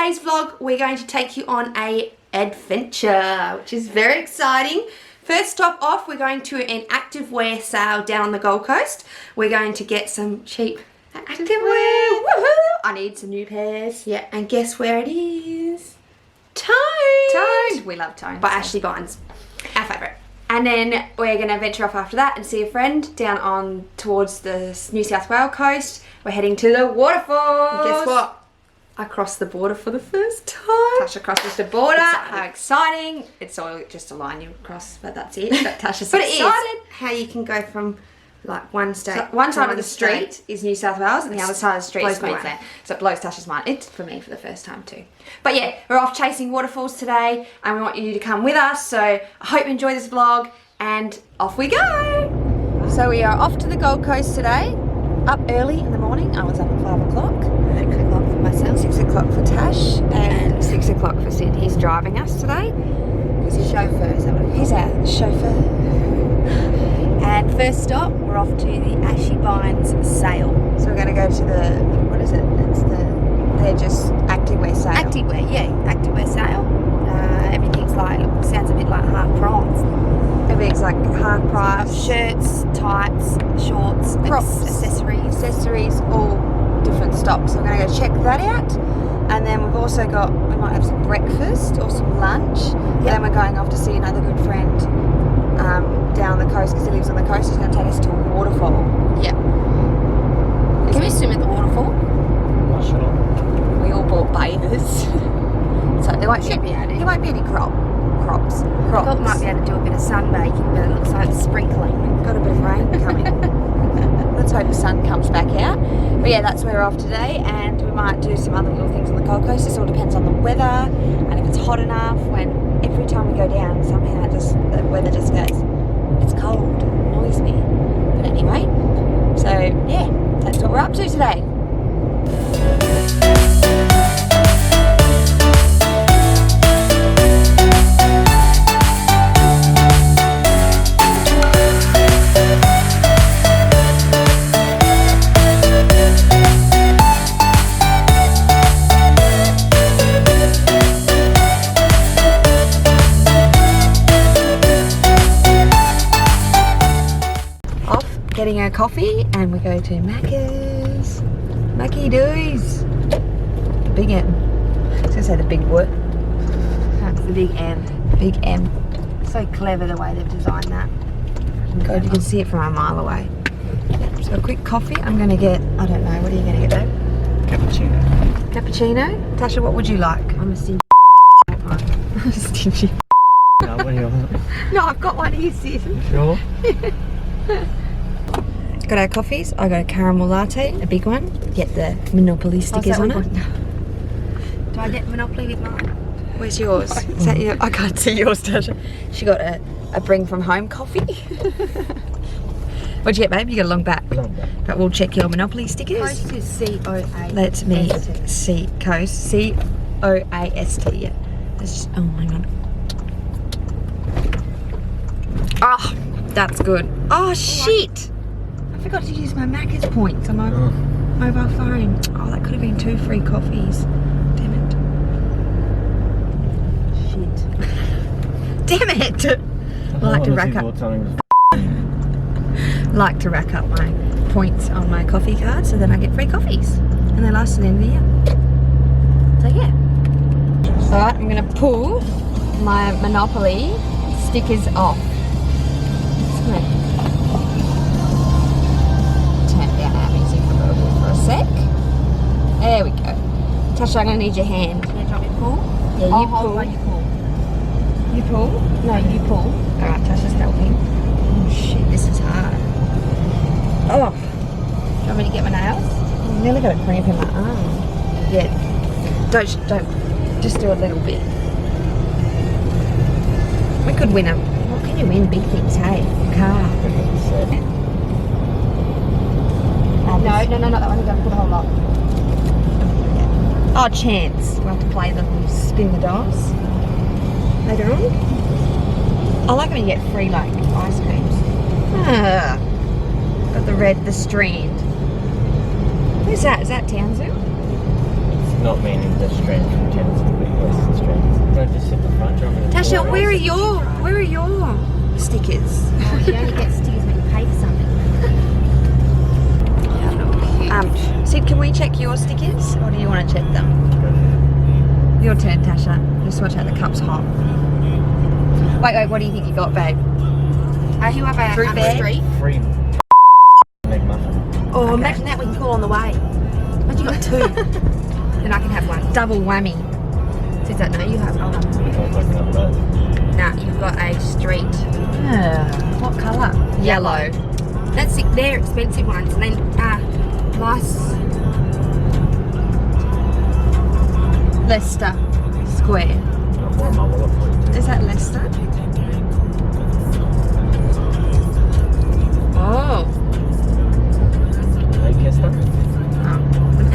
today's vlog, we're going to take you on a adventure, which is very exciting. First stop off, we're going to an activewear sale down on the Gold Coast. We're going to get some cheap activewear. Woohoo! I need some new pairs. Yeah, and guess where it is? Toned. We love Toned. By Ashley Bynes, our favourite. And then we're going to venture off after that and see a friend down on towards the New South Wales coast. We're heading to the Waterfalls. And guess what? I crossed the border for the first time. Tasha crosses the border. How exciting. It's all just a line you cross, but that's it. But Tasha's but excited. It is how you can go from like one state. So one side of the state street is New South Wales and the other side of the street is blows me Queensland. away. So it blows Tasha's mind. It's for me for the first time too. But yeah, we're off chasing waterfalls today and we want you to come with us. So I hope you enjoy this vlog and off we go. So we are off to the Gold Coast today. Up early in the morning. I was up at 5 o'clock. 6 o'clock for myself. 6 o'clock for Tash and 6 o'clock for Sid. He's driving us today. He's a chauffeur, is that what it is? He's our chauffeur. And first stop, we're off to the Ashley Bynes sale. So we're going to go to the, what is it? They're just activewear sale. Activewear, yeah, activewear sale. Everything's like, sounds a bit like half price. Everything's like half price. Shirts, tights, shorts, props, accessories, all different stock. So we're going to go check that out. And then we've also got, we might have some breakfast or some lunch. Yep. Then we're going off to see another good friend down the coast because he lives on the coast. He's going to take us to a waterfall. Yep. Can we swim at the waterfall? Not sure. We all bought bathers. So there won't Should be able to. There won't be any crops. I thought we might be able to do a bit of sunbaking, but it looks like it's sprinkling. We've got a bit of rain coming. Let's hope the sun comes back out. But yeah, that's where we're off today, and we might do some other little things on the Gold Coast. This all depends on the weather, and if it's hot enough. When every time we go down, somehow the weather just goes, it's cold, it annoys me. But anyway, so yeah, that's what we're up to today. Getting our coffee and we go to Macca's. Mackie Doos. The big M. I was going to say the big what? That's the big M. Big M. So clever the way they've designed that. God, you can see it from a mile away. So a quick coffee. I'm going to get, I don't know, what are you going to get though? Cappuccino. Cappuccino? Tasha, what would you like? I'm a stingy. Stingy. No, what do you want? No, I've got one here, Sid. Sure. Got our coffees. I got a caramel latte, a big one. Get the Monopoly stickers on it. Do I get Monopoly with mine? Where's yours? Is that your? I can't see yours, Tasha. She got a bring from home coffee. What'd you get, babe? You got a long back. Long back. But we'll check your Monopoly stickers. Coast is C-O-A. Let me see. Coast. C-O-A-S-T. Yeah. That's just, oh my god. Oh, that's good. Oh shit! I forgot to use my Macca's points on my mobile phone. Oh, that could have been 2 free coffees. Damn it. Shit. Damn it! I like to rack up my points on my coffee card so then I get free coffees. And they last to the end of the year. So yeah. Alright, I'm going to pull my Monopoly stickers off. Turn down our music a little bit for a sec. There we go. Tasha, I'm going to need your hand. Can you drop me to pull? Yeah, you pull. While you pull. You pull? No, you pull. Alright, Tasha's helping. Oh shit, this is hard. Oh. Do you want me to get my nails? I nearly got a cramp in my arm. Yeah. Don't. Just do a little bit. We could win what can you win? Big things, hey? Car. No, not that one. You got to put a whole lot. Oh, chance. We'll have to play them. We'll spin the dice later on. I like when you get free, like, ice creams. Got the strand. Who's that? Is that Townsville? Not meaning the strength from Tennessee, but yes, the strength. Don't just sit in the front, do you want me to Tasha, pull where are it? your stickers? Oh, you only get stickers when you pay for something. Sid, can we check your stickers, or do you want to check them? Your turn, Tasha. Just watch out, the cup's hot. Wait, what do you think you got, babe? You have a Fruit bag? street. Free egg muffin. Oh, Okay. imagine that we can call on the way. But you got two. Then I can have one. Double whammy. Says that, no, you have. I'll have one. Sounds like another bird. Nah, you've got a street. What colour? Yellow. That's it. They're expensive ones. And then, nice. Leicester Square. Got more in my wallet for you too. Is that Leicester? Oh. Hey, Kester?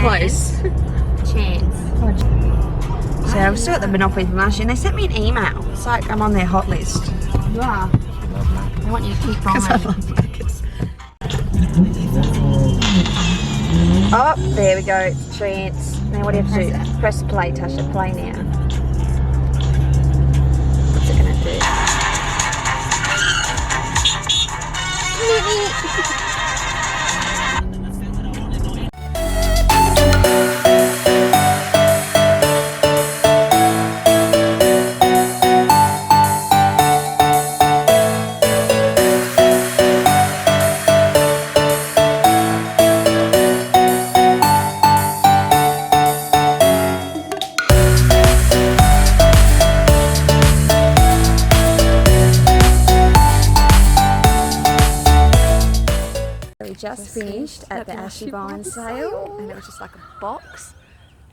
Close. Chance. So I was still at the Monopoly from last year and they sent me an email. It's like I'm on their hot list. You are. I want you to keep Because I buying. love Macca's. Oh, there we go. Trance. Now what do you have to do? Press play, Tasha. Play now. What's it going to do? We just finished at the Ashy Vine sale and it was just like a box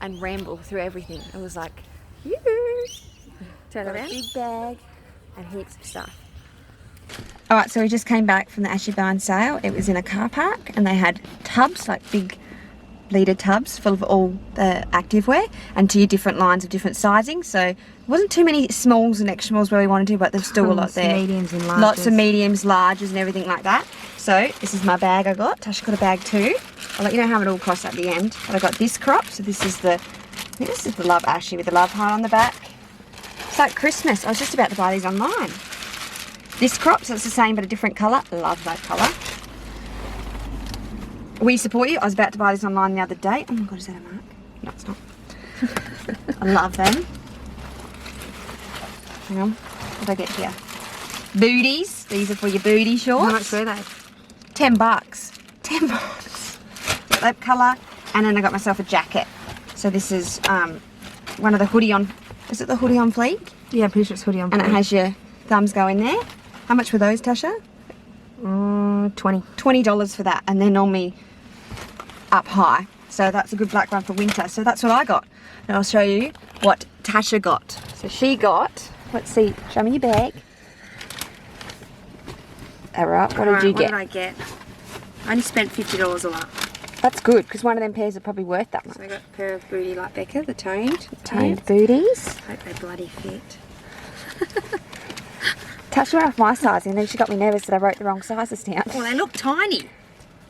and ramble through everything. It was like, turn around, big bag and heaps of stuff. Alright, so we just came back from the Ashy Vine sale. It was in a car park and they had tubs, like big litre tubs full of all the activewear and 2 different lines of different sizing. So there wasn't too many smalls and extra smalls where we wanted to, but there's still a lot there. Mediums and larges. Lots of mediums, larges and everything like that. So this is my bag I got. Tasha got a bag too. I'll let you know how it all costs at the end. But I got this crop. So this is the Love Ashy with the love heart on the back. It's like Christmas. I was just about to buy these online. This crop, so it's the same but a different colour. Love that colour. We support you. I was about to buy this online the other day. Oh my god, is that a mark? No, it's not. I love them. Hang on. What did I get here? Booties. These are for your booty shorts. How much were they? $10. $10. Got that colour. And then I got myself a jacket. So this is one of the hoodie on. Is it the hoodie on fleek? Yeah, I'm pretty sure it's hoodie on. And it has your thumbs go in there. How much were those, Tasha? 20. $20 for that. And they're normally up high. So that's a good black one for winter. So that's what I got. And I'll show you what Tasha got. So she got, let's see, show me your bag. Alright, what did you get? What did I get? I only spent $50 a lot. That's good, because one of them pairs are probably worth that much. So I got a pair of booty like Becca, the toned. Toned booties. Hope they bloody fit. Tasha went off my sizing and then she got me nervous that I wrote the wrong sizes down. Well, they look tiny.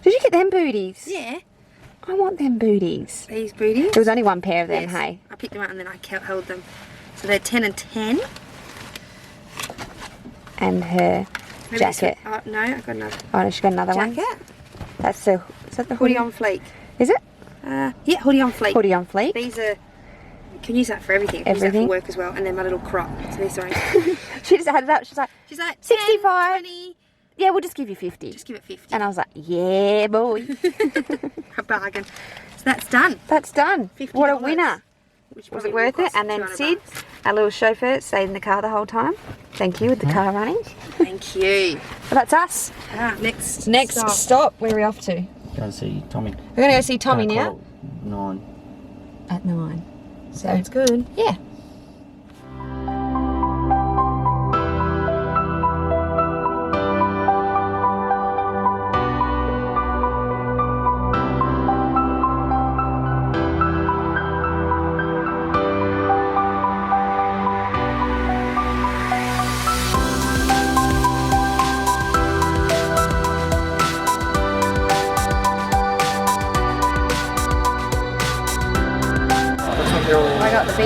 Did you get them booties? Yeah. I want them booties. These booties. There was only one pair of them, Yes. hey? I picked them up and then I held them. So they're 10 and 10. And her Maybe jacket. Oh, no, I got another Oh, no, she got another one. jacket. That's the, is that the Hoodie hoodie? on fleek. Is it? Yeah, hoodie on fleek. Hoodie on fleek. These are, you can use that for everything. I can use Everything. that for work as well. And then my little crop. So these are She just added up. She's like, She's like 65. 20. yeah, we'll just give you 50. Just give it 50. And I was like, yeah, boy. A bargain. So that's done. That's done. What a $50. winner. Which Was probably it worth will it? cost And then 200 Sid, bucks. our little chauffeur, stayed in the car the whole time. Thank you, with the car running. Thank you. But that's us. Next Next stop. stop, where are we off to? Go and see Tommy. We're going to go see Tommy now. 9. At 9. Sounds good. Yeah.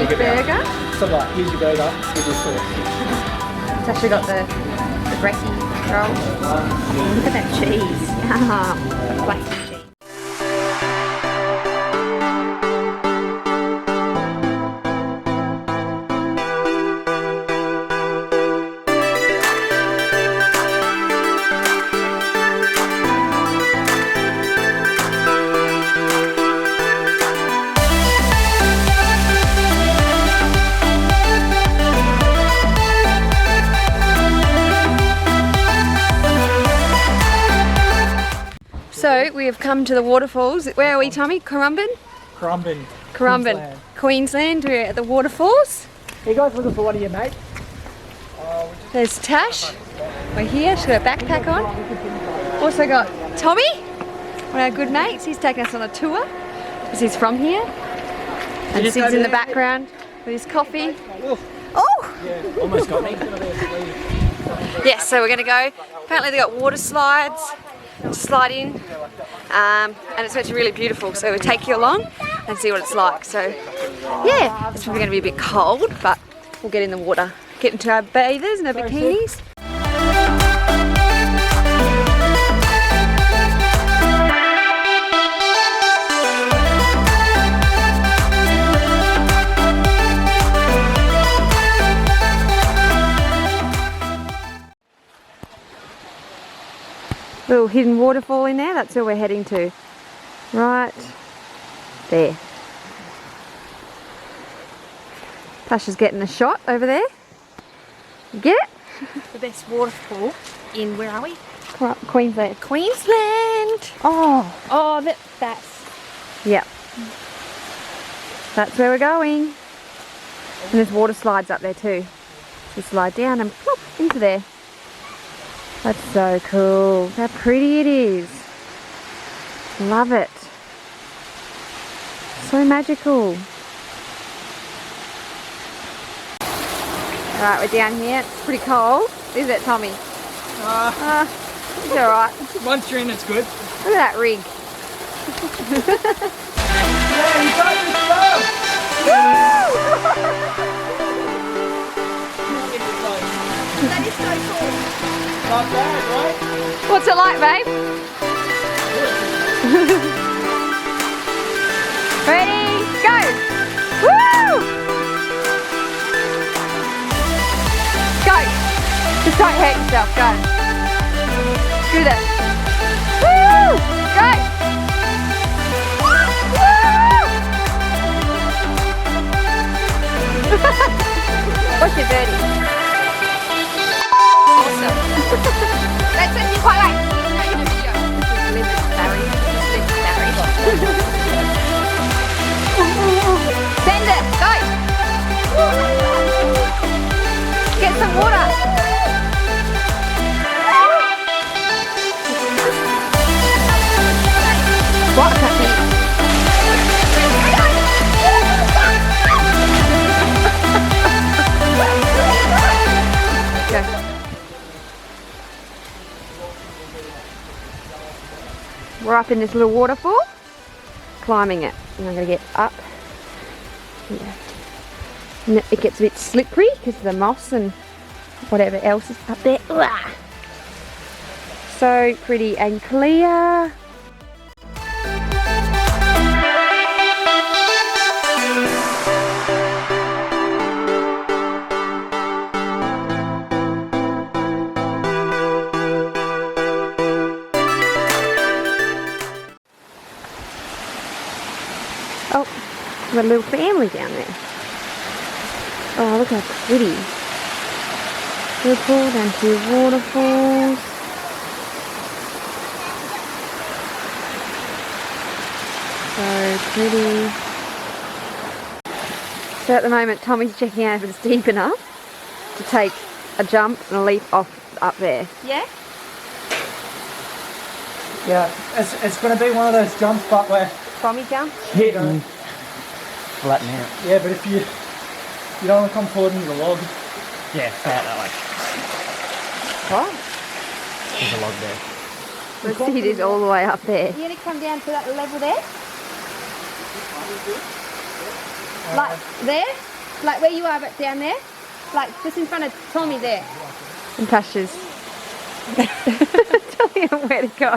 beef burger. So like, here's your burger, here's your sauce. It's actually got the brekkie roll. Look at that cheese. The flaky cheese. So we have come to the waterfalls. Where are we, Tommy? Currumbin? Currumbin. Currumbin, Queensland. We're at the waterfalls. Hey guys, looking for one of your mate? There's Tash. We're here. She's got a backpack on. Also got Tommy, one of our good mates. He's taking us on a tour because he's from here. And Sid's in the background with his coffee. Oh! Yeah, almost got me. Yes, so we're going to go. Apparently they got water slides to slide in, and it's meant to be really beautiful, so we'll take you along and see what it's like. So yeah, it's probably going to be a bit cold, but we'll get in the water, get into our bathers and our bikinis. Little hidden waterfall in there, that's where we're heading to. Right there. Tash is getting a shot over there. You get it? The best waterfall in, where are we? Queensland. Queensland! Oh, that's... Yep. That's where we're going. And there's water slides up there too. So slide down and plop into there. That's so cool. How pretty it is. Love it. So magical. Alright, we're down here. It's pretty cold. Is it, Tommy? It's alright. Once you're in, it's good. Look at that rig. That is so cool. Not bad, right? What's it like, babe? Ready, go! Woo! Go! Just don't hurt yourself, go. Do that. Woo! Go! Woo! What's your birdie? Awesome. That's what you quite like. Send it, go! Get some water. What? Go. We're up in this little waterfall, climbing it, and I'm going to get up. Yeah. And it gets a bit slippery because of the moss and whatever else is up there. Uah! So pretty and clear. Oh, we've got a little family down there. Oh, look how pretty. Waterfall, down to waterfalls. So pretty. So at the moment, Tommy's checking out if it's deep enough to take a jump and a leap off up there. Yeah? Yeah, it's going to be one of those jumps, but where Tommy jump? hitting. Flatten out. Yeah, but if you don't want to come forward into the log. Yeah, stay out that way. What? There's a log there. Let's see, it is all the way up there. You going to come down to that level there? Like there? Like where you are, but down there. Like just in front of Tommy there. And Tasha's telling him where to go.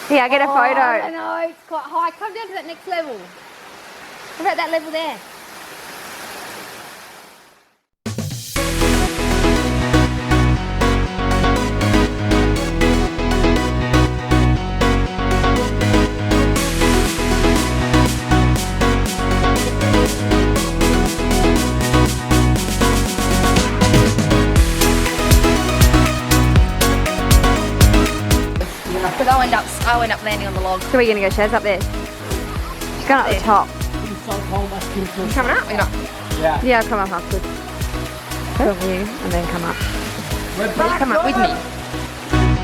Here, I get a I photo. don't know, it's quite high. Come down to that next level. What about that level there? Because I went up landing on the log. So we're gonna go, Shaz, up there. She's going up the top. You coming up? We're not. Yeah, I'll come up afterwards. Film you and then come up. Come up with me.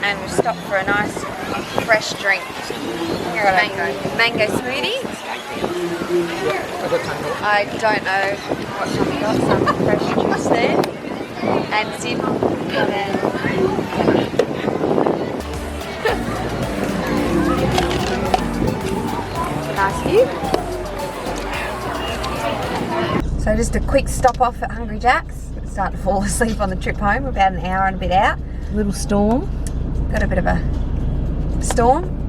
And we've stopped for a nice fresh drink. Here got a mango smoothie. I don't know what Tommy got, some fresh juice there. And Sid got a nice view. So just a quick stop off at Hungry Jack's. Starting to fall asleep on the trip home. We're about an hour and a bit out. Little storm. Got a bit of a storm.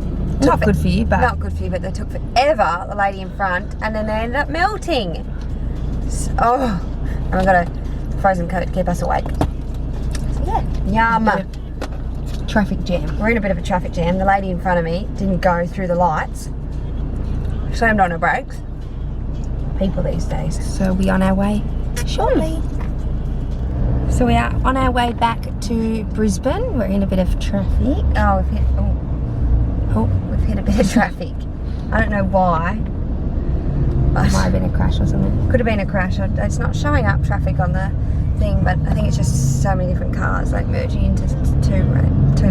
Not good for you, but not good for you, but they took forever, the lady in front, and then they ended up melting. So, and we've got a frozen coat to keep us awake. So yeah, yum. traffic jam. We're in a bit of a traffic jam. The lady in front of me didn't go through the lights. Slammed on her brakes. People these days. So we're on our way shortly. So we are on our way back to Brisbane. We're in a bit of traffic. Oh, we've hit a bit of traffic. I don't know why. Might have been a crash or something. Could have been a crash. It's not showing up traffic on the thing, but I think it's just so many different cars like merging into two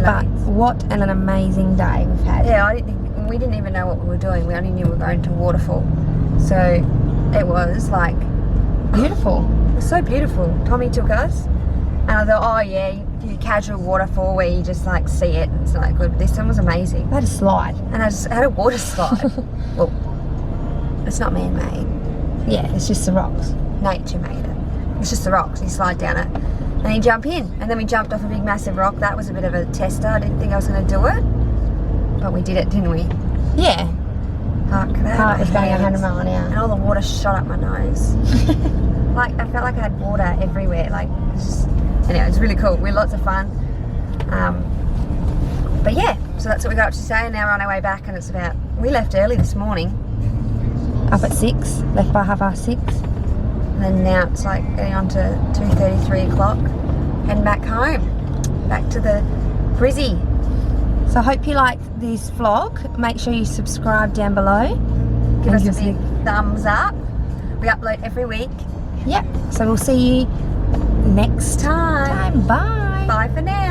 But lanes. what an amazing day we've had. Yeah, we didn't even know what we were doing. We only knew we were going to Waterfall. So it was like Beautiful. it was so beautiful. Tommy took us, and I thought, oh yeah, you casual waterfall where you just like see it. And it's not good. This one was amazing. We had a slide. And I just had a water slide. Well, it's not man-made. Yeah, it's just the rocks. Nature made it. It's just the rocks. You slide down it and you jump in. And then we jumped off a big massive rock. That was a bit of a tester. I didn't think I was going to do it, but we did it, didn't we? Yeah. Fuck that. Heart was going 100 miles an And hour. all the water shot up my nose. Like I felt like I had water everywhere. Like it's just, anyway, it was really cool. We had lots of fun. But yeah, so that's what we got up to today. And now we're on our way back, and it's about. We left early this morning, Up at 6, left by 6:30. and then now it's like getting on to 2:30, 3 o'clock, heading back home, back to the Brizzy. So I hope you like this vlog. Make sure you subscribe down below. Give And us a big thumbs up. We upload every week. Yep. So we'll see you next time. Bye. Bye for now.